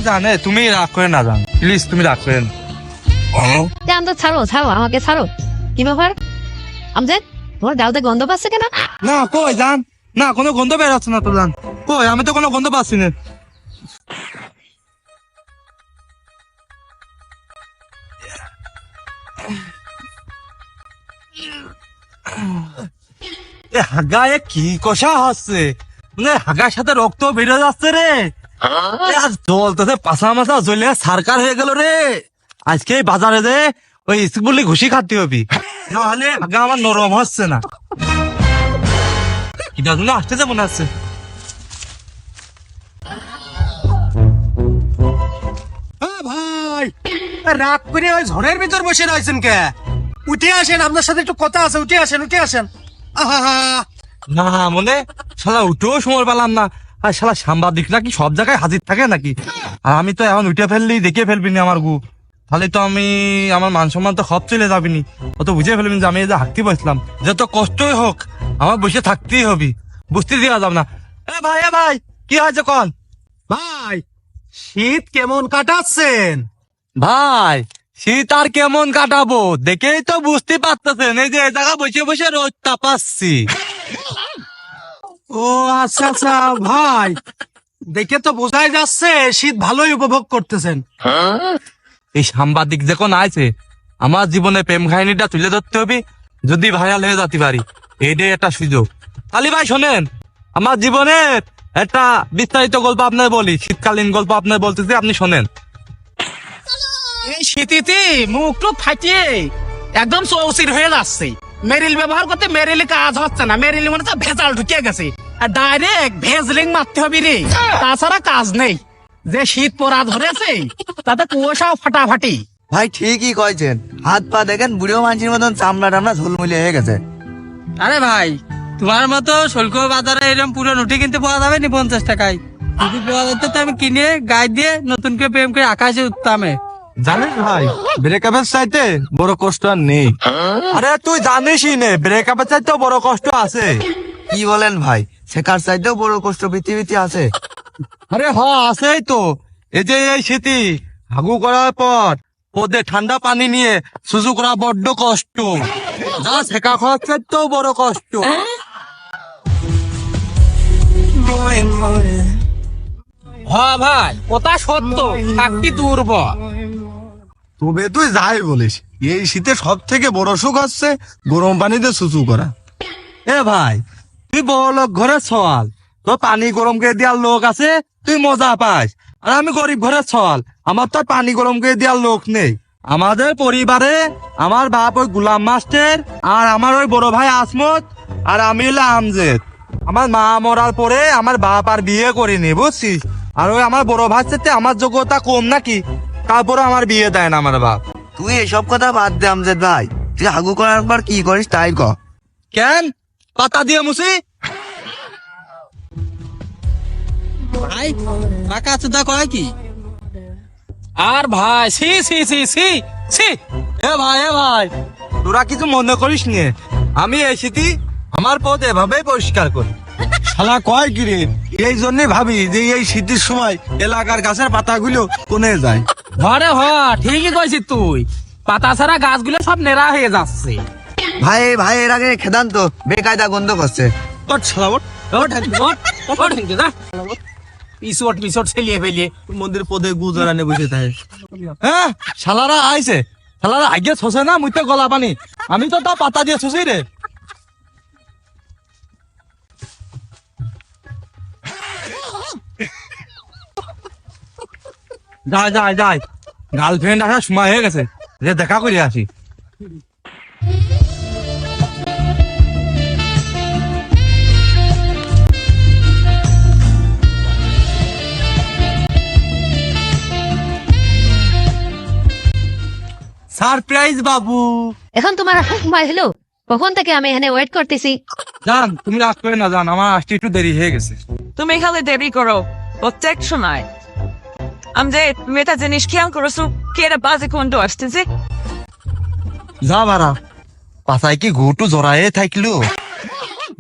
জানে তুমি রাগ করে না জান, প্লিজ তুমি রাগ করেন। তো ছাড়ো ছাড়ো, আমাকে ছাড়ো। কি ব্যাপার আমজাদ, তোমার গালতে গন্ধ পাচ্ছে কেন? না কই জান, না কোনো গন্ধ বেরোচ্ছে না তো জান, কই আমি তো কোনো গন্ধ পাচ্ছি না। হাগায় কি কষা হচ্ছে, মানে হাগার সাথে রক্ত বেরো যাচ্ছে রে। জলতে পাশা মাছা জ্বলে সারকার হয়ে গেল রে। আজকে বাজারে যে ওই স্কুলে ঘুষি খাতে হবি, নাহলে হাগা আমার নরম হচ্ছে না। এটা জন্য আসতেছে মনে হচ্ছে। ভাই রাত করে ওই ঝড়ের ভিতর বসে রয়েছেন কে? উঠে আসেন, আপনার সাথে একটু কথা আছে। উঠে আসেন, উঠে আসেন। না মনে শালা উঠেও সময় পেলাম না। আর শালা সাংবাদিক নাকি সব জায়গায় হাজির থাকে নাকি? আর আমি তো এখন উঠে ফেললি দেখে ফেলবি না আমার গু, তাহলে তো আমি আমার মান সম্মান তো সব চলে যাবিনি। ও তো বুঝে ফেলবি যে আমি এই যে হাঁটতে বসলাম, যত কষ্টই হোক আমার বসে থাকতেই হবি, বুঝতে দেওয়া যাব না। এ ভাই কি হয়েছে কন? ভাই শীত কেমন কাটাচ্ছেন? ভাই শীত আর কেমন কাটাবো, দেখেই তো বুঝতে পারতেছেন এই যে এই জায়গা বসে বসে রোদ তাপাচ্ছি। ও আচ্ছা আচ্ছা ভাই, দেখে তো বোঝাই যাচ্ছে শীত ভালোই উপভোগ করতেছেন। এই সাংবাদিক যখন আছে আমার জীবনে প্রেম কাহিনীটা তুলে ধরতে হবে, যদি ভাইরাল হয়ে যেতে পারি এইটাই একটা সুযোগ। তাহলে ভাই শোনেন, আমার জীবনের একটা বিস্তারিত গল্প আপনার বলি, শীতকালীন গল্প আপনার বলতেছি, আপনি শোনেন। এই শীতিতে মুখটা ফাটিয়ে একদম চৌচির হয়ে যাচ্ছে। মেরিল ব্যবহার করতে মেরিলে কাজ হচ্ছে না, মেরিল মানে তো ভেজাল ঢুকিয়ে গেছে। আর ডাইরেক্ট ভেজলিং মারতে হবে রে, তাছাড়া কাজ নেই। যে শীত পড়া ধরেছে তাতে কুয়াশাও ফাটাফাটি। ভাই ঠিকই কয়েছেন, হাত পা দেখেন বুড়ো মানুষের মতন চামড়া টামড়া ঝুলমুলি হয়ে গেছে। আরে ভাই, তোমার মতো শুল্ক বাজারে এরকম পুরো নুটি কিনতে পাওয়া যাবে নি 50 টাকায়? যদি পাওয়া যেত তো আমি কিনে গায়ে দিয়ে নতুন করে প্রেম করে আকাশে উঠতামে। জানিস ভাই, ব্রেকআপের চাইতে বড় কষ্ট আর নেই। আরে তুই জানিসই নে, ব্রেকআপের চাইতেও বড় কষ্ট আছে। কি বলেন ভাই, শেখার চাইতেও বড় কষ্ট পৃথিবীতে আছে? আরে আছেই তো। এই যে এই শীতি হাগু করার পর পদে ঠান্ডা পানি নিয়ে সুজু করা বড্ড কষ্ট, যা শেখা খাওয়ার চাইতেও বড় কষ্ট। হ্যাঁ ভাই, কথা সত্য, থাকতি দুর্বল। তবে তুই যাই বলিস, এই শীতে সব থেকে বড় সুখ হচ্ছে গরম পানিতে সুসু করা। এ ভাই, তুই বড় লোক ঘরের সওয়াল, তোর পানি গরম করে দেওয়ার লোক আছে, তুই মজা পাস। আর আমি গরিব ঘরের সওয়াল, আমার তো পানি গরম করে দেওয়ার লোক নেই। আমাদের পরিবারে আমার বাপ ওই গুলাম মাস্টার, আর আমার ওই বড় ভাই আসমত, আর আমি হলো আমজেদ। আমার মা মরার পরে আমার বাপ আর বিয়ে করিনি, বুঝছিস? আর ওই আমার বড় ভাই সাথে আমার যোগ্যতা কম নাকি, তারপরে আমার বিয়ে দেয় না আমার বাপ। তুই এসব কথা বাদ দে আমজাদ ভাই, তুই হাগু করার পর কি করিস তাই ক। কেন পাতা দিয়ে মুসি? ভাই টাকা চুদা করে কি? আর ভাই সি সি সি সি সি এ ভাই তোরা কিছু মনে করিস নে, আমি এসেছি আমার পথ এভাবেই পরিষ্কার করি। শালা কয় কি রে, এই জন্যই ভাবি যে এই শীতের সময় এলাকার গাছের পাতাগুলো কোনে যায়। ঘরে ঠিকই কইছিস তুই, পাতা ছাড়া গাছগুলো সব নেড়া হয়ে যাচ্ছে। ভাই ভাই এর আগে খেদান তো, বেকায়দা গন্ধ করছে। ওঠ শালা ওঠ। পিছট ছেলিয়ে ফেলিয়ে মন্দির পদে গুজরানে বসে থাকে। হ্যাঁ শালারা আইছে, শালারা আগে ছসে না মুইতে গলা পানি, আমি তো তা পাতা দিয়ে ছুছি রে। যাই গার্লফ্রেন্ড আসার সময় হয়ে গেছে, যে দেখা করে আসি। সারপ্রাইজ বাবু। এখন তোমার সময় হলো, কখন থেকে আমি এখানে ওয়েট করতেছি। জান তুমি রাগ করে না, জান আমার আসতে একটু দেরি হয়ে গেছে। তুমি খালি দেরি করো প্রত্যেক সময়। আমি তুমি একটা জিনিস খেয়াল করেছো, কি একটা বাজে কোনটা আসতেছে। যা বারা, পাশায় কি ঘুটু জড়ায়ে থাকলো।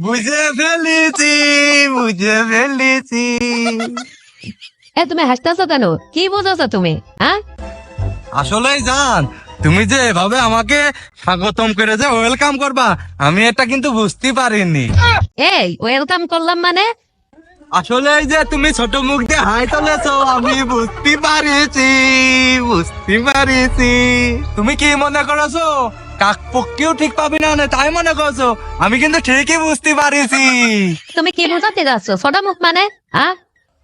বুঝে ফেলেছি। এ তুমি হাসতেছো কেন? কি বুঝেছো তুমি? হ্যাঁ, আসলেই জান, তুমি যে এভাবে আমাকে স্বাগতম করে যে ওয়েলকাম করবা, আমি এটা কিন্তু বুঝতে পারিনি। এই ওয়েলকাম করলাম মানে? আসলে এই যে তুমি ছোট মুখ দিয়ে হাই তুলেছো, আমি বুঝতে পারিছি। তুমি কি মনে করেছো কাক পক্ষেও ঠিক পাবি না তাই মনে করছো? আমি কিন্তু ঠিকই বুঝতে পারিছি। তুমি কি বুঝাতে যাচ্ছ? ছোট মুখ মানে? হ্যাঁ,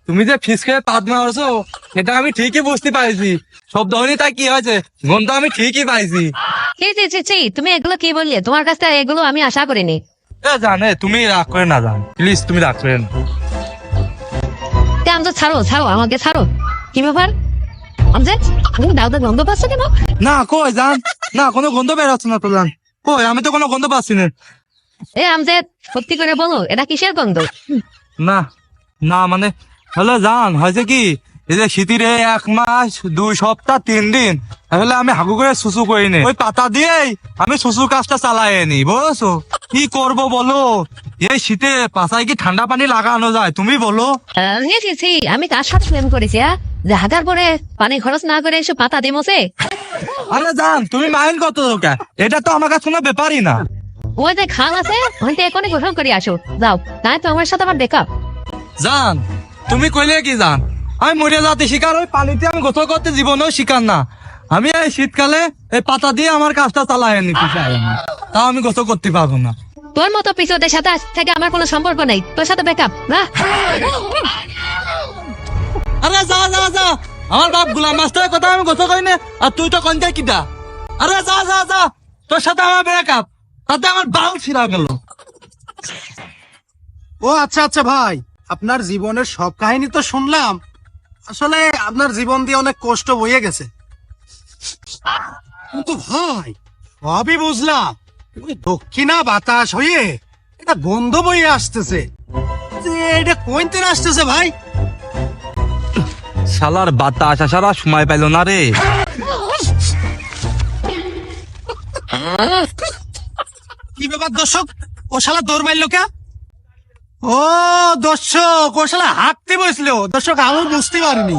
তুমি যে ফিস খেয়ে পাত মারছো এটা আমি ঠিকই বুঝতে পারিছি। সব ধরনের তাই কি হয়েছে, গন্ধ আমি ঠিকই পাইছি। ছি, তুমি এগুলো কি বললে? তোমার কাছ থেকে এগুলো আমি আশা করিনি। জানে তুমি রাগ করে না জান, প্লিজ তুমি রাগ করেন। তো ছাড়ো আমাকে ছাড়ো। কি ব্যাপার আমজেদ, তুমি দাউদের গন্ধ পাচ্ছ কেন? না কই জান, না কোনো গন্ধ বেরোচ্ছে না তো জান। কই আমি তো কোনো গন্ধ পাচ্ছি না। এ আমজেদ, সত্যি করে বলো এটা কিসের গন্ধ? না না মানে হলো জান, হয়েছে কি এই যে শীতের 1 মাস 2 সপ্তাহ 3 দিন তাহলে আমি হাগু করে সুসু করিনি, ওই পাতা দিয়েই আমি সুসু কাজটা চালাই নি, বুঝছো? কি করব বলো, এই শীতে পাছায় কি ঠান্ডা পানি লাগানো যায় তুমি বলো? ছি, আমি কার সাথে প্রেম করেছি? যে হাজার পরে পানি খরচ না করে এসে পাতা দিমছে। আরে জান তুমি মাইন্ড কত লোক, এটা তো আমার কাছে কোনো ব্যাপারই না। ওই যে খাল আছে ওইটা এখনই গোসল করে আসো, যাও, তাই তো আমার সাথে আমার দেখা। জান তুমি কইলে কি জান, আমি মরে যাতে শিকার, ওই পানিতে আমি গোসল করতে জীবনেও শিকার না। আমি এই শীতকালে এই পাতা দিয়ে আমার কাজটা চালাই নি, তাও আমি গোসল করতে পারবো না। তোর মতো পিছনের সাথে আজ থেকে আমার কোনো সম্পর্ক নেই, তোর সাথে ব্যাকআপ না। আরে যা যা যা, আমার বাপ গুলাম মাস্টারের কথা আমি গোসল করি না, আর তুই তো কনতে কিটা। আরে যা যা যা, তোর সাথে আমার ব্রেকআপ, তাতে আমার বাল ছিঁড়া গেল। ও আচ্ছা ভাই, আপনার জীবনের সব কাহিনী তো শুনলাম। আসলে আপনার জীবন দিয়ে অনেক কষ্ট বয়ে গেছে। কিন্তু ভাই সবই বুঝলাম, ওই দক্ষিণা বাতাস হয়ে এটা গন্ধ বয়ে আসতেছে, যে এটা কোন থেকে আসতেছে ভাই? শালার বাতাস আসার আর সময় পাইল না রে। কি ব্যাপার দর্শক, ও শালা দৌড় মারলো কে? ও দর্শক, ও শালা হাঁটতে বসলো। দর্শক আমি বুঝতে পারিনি।